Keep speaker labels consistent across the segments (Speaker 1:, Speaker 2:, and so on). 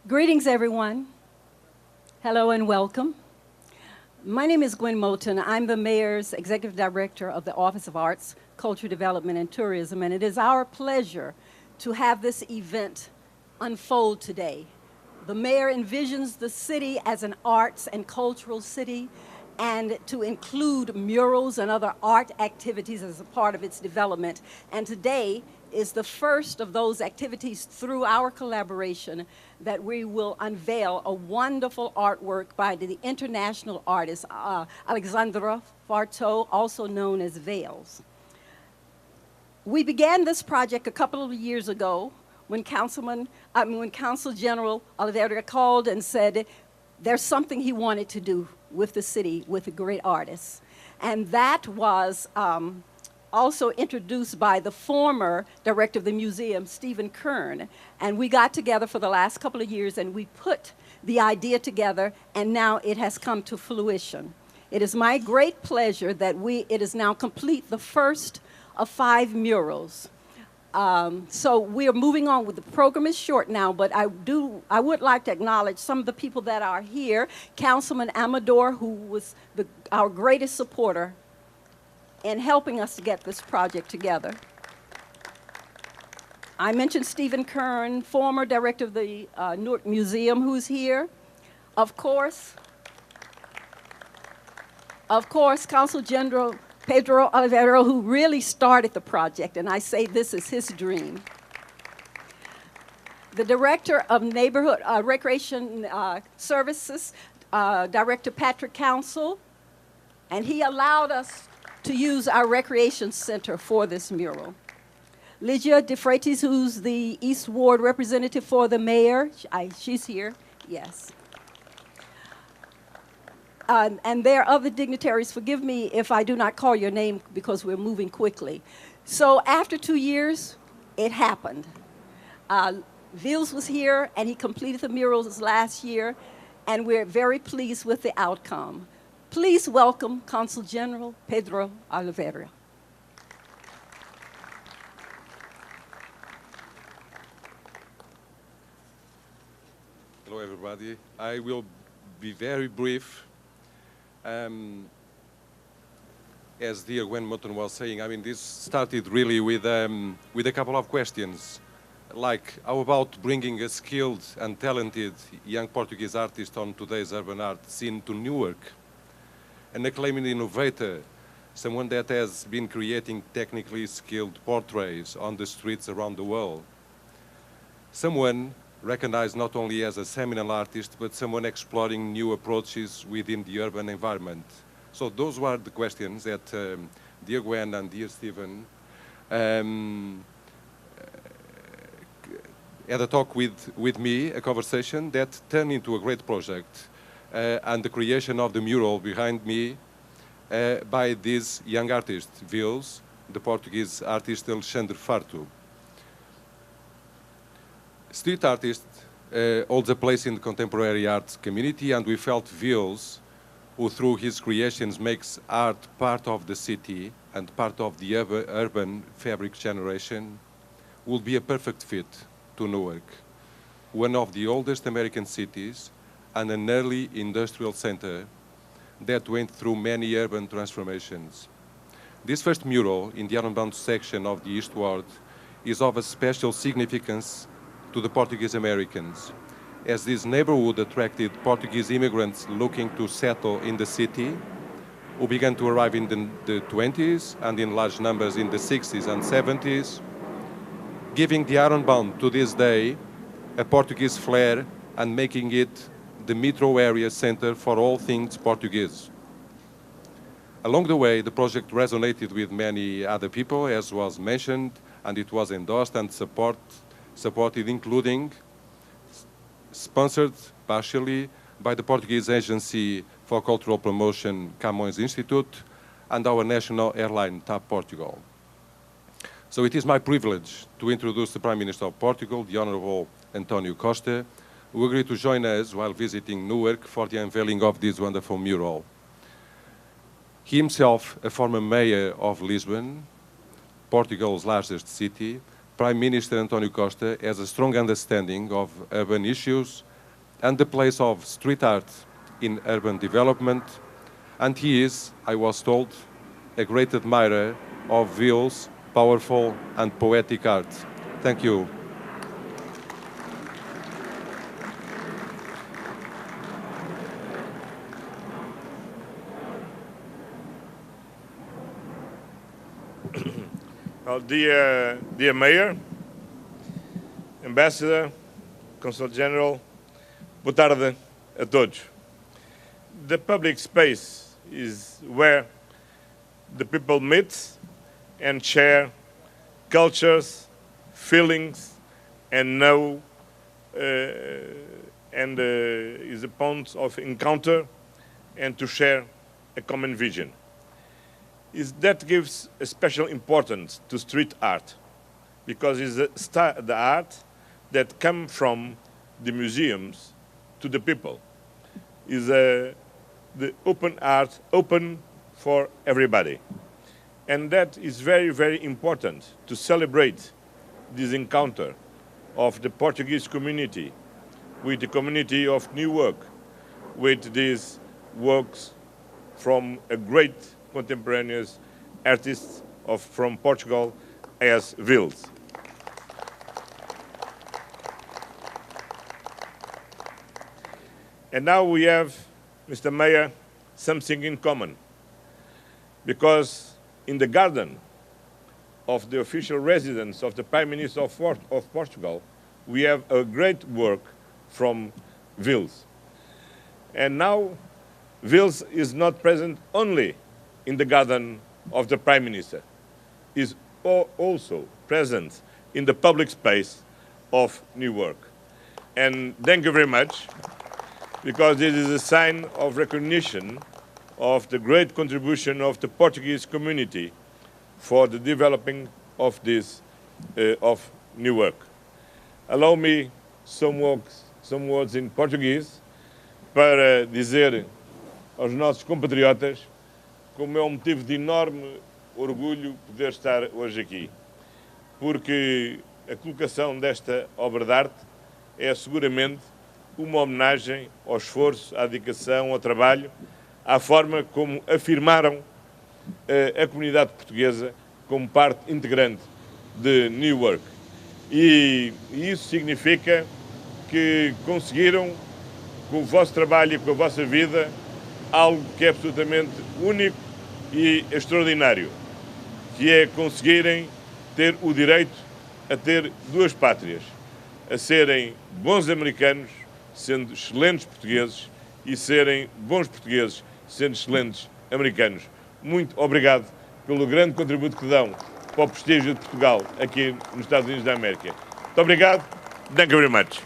Speaker 1: Greetings, everyone. Hello and welcome. My name is Gwen Moulton. I'm the Mayor's Executive Director of the Office of Arts, Culture Development, and Tourism, and it is our pleasure to have this event unfold today. The Mayor envisions the city as an arts and cultural city and to include murals and other art activities as a part of its development. And today is the first of those activities through our collaboration that we will unveil a wonderful artwork by the international artist, Alexandre Farto, also known as Veils. We began this project a couple of years ago when Council General Oliveira called and said there's something he wanted to do with the city with a great artist. And that was also introduced by the former director of the museum, Stephen Kern. And we got together for the last couple of years and we put the idea together, and now it has come to fruition. It is my great pleasure that it is now complete, the first of 5 murals. So we are moving on with the program. Is short now, but I would like to acknowledge some of the people that are here. Councilman Amador, who was our greatest supporter in helping us to get this project together. I mentioned Stephen Kern, former director of the Newark Museum, who's here. Of course, Council General Pedro Oliveira, who really started the project, and I say this is his dream. The Director of Neighborhood Recreation Services, Director Patrick Council, and he allowed us to use our recreation center for this mural. Lygia DeFreitas, who's the East Ward representative for the mayor, she's here, yes. And there are other dignitaries. Forgive me if I do not call your name because we're moving quickly. So after 2 years, it happened. Vils was here, and he completed the murals last year, and we're very pleased with the outcome. Please welcome Consul General Pedro Oliveira.
Speaker 2: Hello, everybody. I will be very brief. As dear Gwen Moulton was saying, I mean, this started really with a couple of questions, like how about bringing a skilled and talented young Portuguese artist on today's urban art scene to Newark? An acclaimed innovator, someone that has been creating technically skilled portraits on the streets around the world. Someone recognized not only as a seminal artist, but someone exploring new approaches within the urban environment. So those were the questions that dear Gwen and dear Stephen had a talk with me, a conversation that turned into a great project, and the creation of the mural behind me by this young artist, Vils, the Portuguese artist Alexandre Farto. Street artist holds a place in the contemporary art community, and we felt Vils, who through his creations makes art part of the city and part of the urban fabric generation, would be a perfect fit to Newark, one of the oldest American cities and an early industrial center that went through many urban transformations. This first mural in the urban section of the East Ward is of a special significance to the Portuguese Americans, as this neighborhood attracted Portuguese immigrants looking to settle in the city, who began to arrive in the 20s and in large numbers in the 60s and 70s, giving the Ironbound to this day a Portuguese flair and making it the metro area center for all things Portuguese. Along the way, the project resonated with many other people, as was mentioned, and it was endorsed and supported, including sponsored partially by the Portuguese Agency for Cultural Promotion, Camões Institute, and our national airline, TAP Portugal. So it is my privilege to introduce the Prime Minister of Portugal, the Honorable António Costa, who agreed to join us while visiting Newark for the unveiling of this wonderful mural. He himself, a former mayor of Lisbon, Portugal's largest city, Prime Minister António Costa has a strong understanding of urban issues and the place of street art in urban development. And he is, I was told, a great admirer of Ville's powerful and poetic art. Thank you.
Speaker 3: Well, dear Mayor, Ambassador, Consul General, boa tarde a todos. The public space is where the people meet and share cultures, feelings, and know, is a point of encounter and to share a common vision. That gives a special importance to street art because it's the art that comes from the museums to the people. Is the open art, open for everybody. And that is very, very important to celebrate this encounter of the Portuguese community with the community of Newark, with these works from a great contemporaneous artists from Portugal as Vils. And now we have, Mr. Mayor, something in common. Because in the garden of the official residence of the Prime Minister of Portugal, we have a great work from Vils. And now Vils is not present only in the garden of the Prime Minister, is also present in the public space of Newark. And thank you very much, because this is a sign of recognition of the great contribution of the Portuguese community for the developing of this, of Newark. Allow me some words in Portuguese para dizer aos nossos compatriotas como é um motivo de enorme orgulho poder estar hoje aqui, porque a colocação desta obra de arte é seguramente uma homenagem ao esforço, à dedicação, ao trabalho, à forma como afirmaram a comunidade portuguesa como parte integrante de Newark. E isso significa que conseguiram, com o vosso trabalho e com a vossa vida, algo que é absolutamente único e extraordinário, que é conseguirem ter o direito a ter duas pátrias, a serem bons americanos, sendo excelentes portugueses, e serem bons portugueses, sendo excelentes americanos. Muito obrigado pelo grande contributo que dão para o prestígio de Portugal aqui nos Estados Unidos da América. Muito obrigado. Thank you very much.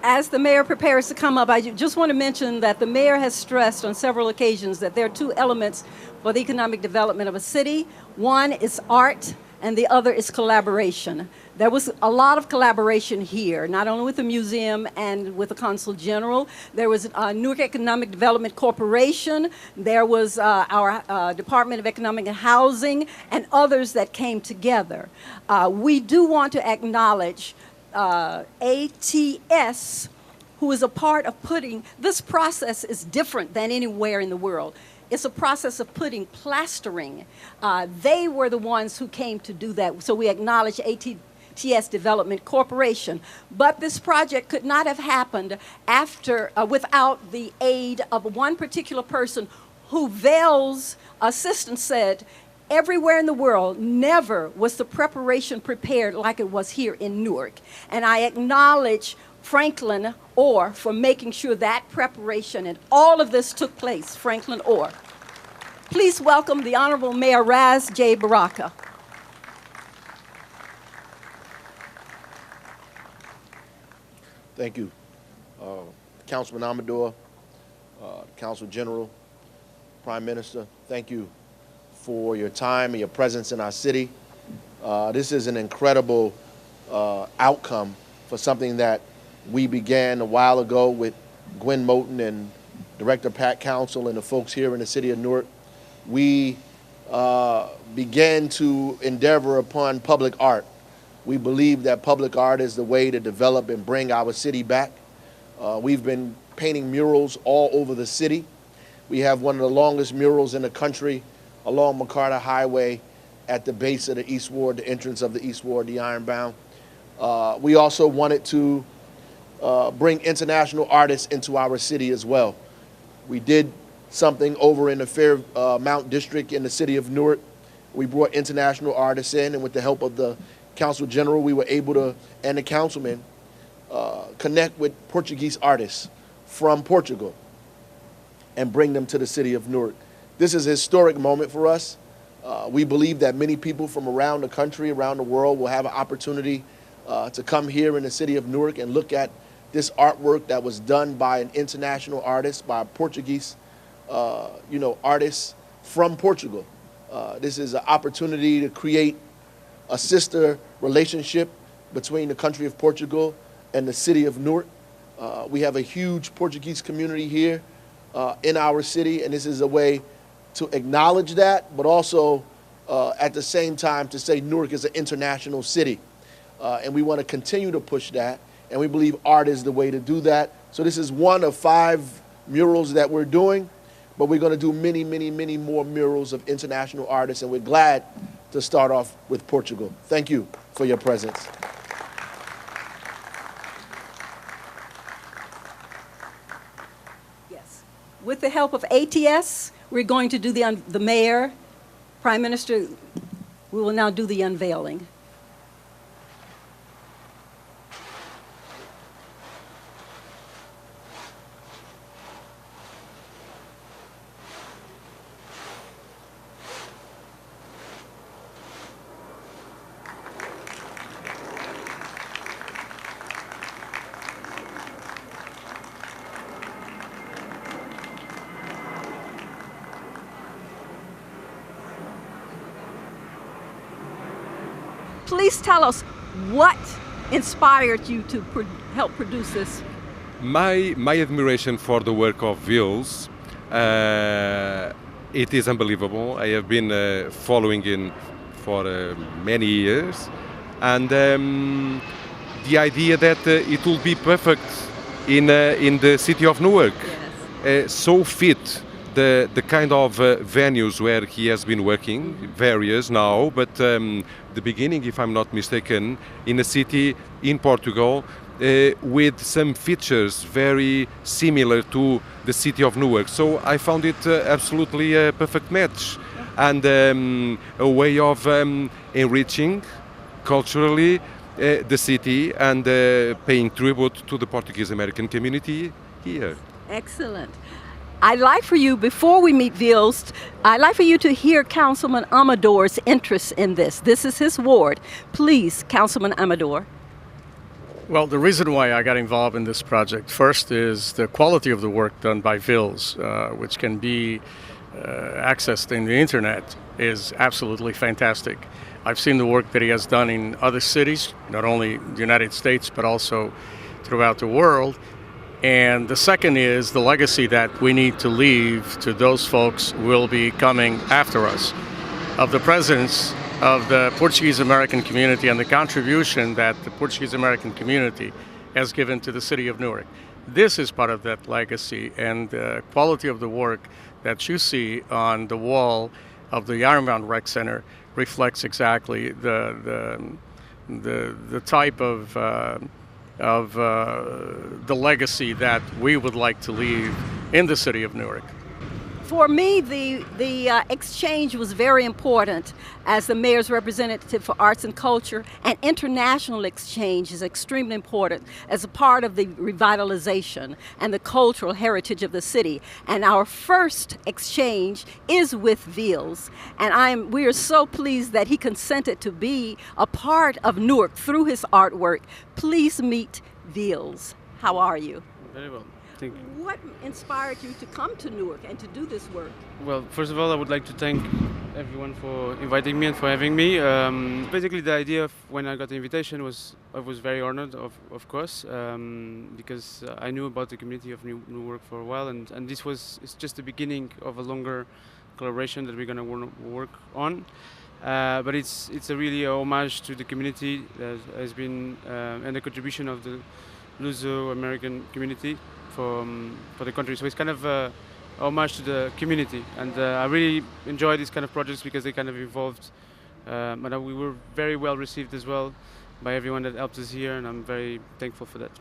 Speaker 1: As the mayor prepares to come up, I just want to mention that the mayor has stressed on several occasions that there are two elements for the economic development of a city. One is art, and the other is collaboration. There was a lot of collaboration here, not only with the museum and with the Consul General. There was Newark Economic Development Corporation. There was our Department of Economic and Housing, and others that came together. We do want to acknowledge ATS, who is a part of putting, this process is different than anywhere in the world. It's a process of putting plastering. They were the ones who came to do that. So we acknowledge ATS Development Corporation. But this project could not have happened without the aid of one particular person who Vale's assistant said, everywhere in the world, never was the preparation prepared like it was here in Newark. And I acknowledge Franklin Orr for making sure that preparation and all of this took place, Franklin Orr. Please welcome the Honorable Mayor Raz J. Baraka.
Speaker 4: Thank you. Councilman Amador, Council General, Prime Minister, thank you for your time and your presence in our city. This is an incredible outcome for something that we began a while ago with Gwen Moulton and Director Pat Council and the folks here in the city of Newark. We began to endeavor upon public art. We believe that public art is the way to develop and bring our city back. We've been painting murals all over the city. We have one of the longest murals in the country along McCarter Highway at the base of the East Ward, the entrance of the East Ward, the Ironbound. We also wanted to bring international artists into our city as well. We did something over in the Fairmount District in the city of Newark. We brought international artists in, and with the help of the Council General, we were able to, and the councilman, connect with Portuguese artists from Portugal and bring them to the city of Newark. This is a historic moment for us. We believe that many people from around the country, around the world, will have an opportunity to come here in the city of Newark and look at this artwork that was done by an international artist, by a Portuguese artist from Portugal. This is an opportunity to create a sister relationship between the country of Portugal and the city of Newark. We have a huge Portuguese community here in our city, and this is a way to acknowledge that, but also at the same time to say Newark is an international city. And we want to continue to push that, and we believe art is the way to do that. So this is one of 5 murals that we're doing, but we're going to do many, many, many more murals of international artists, and we're glad to start off with Portugal. Thank you for your presence.
Speaker 1: Yes. With the help of ATS, we're going to do the mayor, prime minister. We will now do the unveiling. Please tell us what inspired you to help produce this.
Speaker 2: My admiration for the work of Vils, it is unbelievable. I have been following him for many years, and the idea that it will be perfect in the city of Newark,
Speaker 1: Yes.
Speaker 2: so fit the kind of venues where he has been working, various now, but the beginning, if I'm not mistaken, in a city in Portugal with some features very similar to the city of Newark. So I found it absolutely a perfect match and a way of enriching culturally the city and paying tribute to the Portuguese American community here.
Speaker 1: Excellent. I'd like for you, before we meet Vils, I'd like for you to hear Councilman Amador's interest in this. This is his ward. Please, Councilman Amador.
Speaker 5: Well, the reason why I got involved in this project first is the quality of the work done by Vils, which can be accessed in the internet, is absolutely fantastic. I've seen the work that he has done in other cities, not only the United States, but also throughout the world. And the second is the legacy that we need to leave to those folks who will be coming after us, of the presence of the Portuguese American community and the contribution that the Portuguese American community has given to the city of Newark. This is part of that legacy, and the quality of the work that you see on the wall of the Ironbound Rec Center reflects exactly the type of the legacy that we would like to leave in the city of Newark.
Speaker 1: For me, the exchange was very important as the mayor's representative for arts and culture, and international exchange is extremely important as a part of the revitalization and the cultural heritage of the city. And our first exchange is with Vils, and we are so pleased that he consented to be a part of Newark through his artwork. Please meet Vils. How are you?
Speaker 6: Very well, thank you.
Speaker 1: What inspired you to come to Newark and to do this work?
Speaker 6: Well, first of all, I would like to thank everyone for inviting me and for having me. Basically, the idea of when I got the invitation I was very honored, of course, because I knew about the community of Newark for a while, and it's just the beginning of a longer collaboration that we're going to work on. But it's a really a homage to the community that has been and the contribution of the Luso-American community for the country. So it's kind of a homage to the community, and I really enjoy these kind of projects because they kind of evolved, and we were very well received as well by everyone that helped us here, and I'm very thankful for that.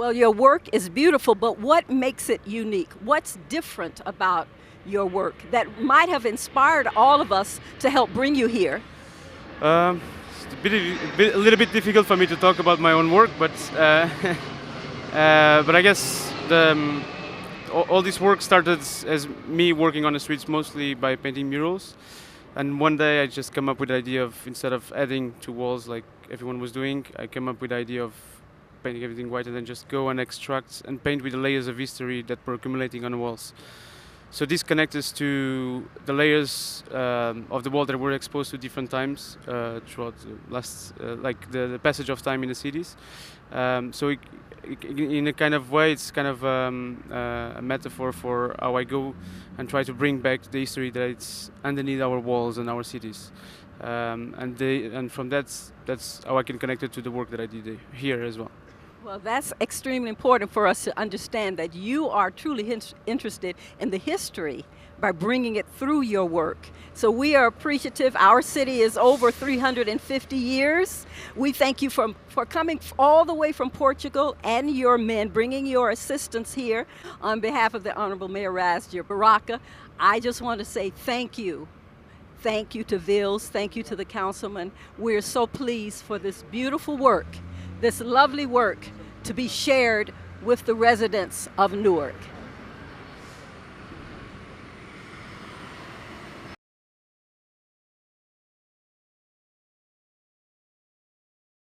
Speaker 1: Well, your work is beautiful, but what makes it unique? What's different about your work that might have inspired all of us to help bring you here?
Speaker 6: It's a little bit difficult for me to talk about my own work, but I guess all this work started as me working on the streets mostly by painting murals. And one day I just came up with the idea of, instead of adding to walls like everyone was doing, I came up with the idea of painting everything white and then just go and extract and paint with the layers of history that were accumulating on the walls. So this connects us to the layers of the wall that were exposed to different times throughout like the passage of time in the cities. So in a kind of way, it's kind of a metaphor for how I go and try to bring back the history that it's underneath our walls and our cities. And from that's how I can connect it to the work that I did here as well.
Speaker 1: Well, that's extremely important for us to understand that you are truly interested in the history by bringing it through your work. So we are appreciative. Our city is over 350 years. We thank you for coming all the way from Portugal and your men, bringing your assistance here on behalf of the Honorable Mayor Razdir Baraka. I just want to say thank you. Thank you to Vils. Thank you to the councilman. We're so pleased for this beautiful work, this lovely work to be shared with the residents of Newark.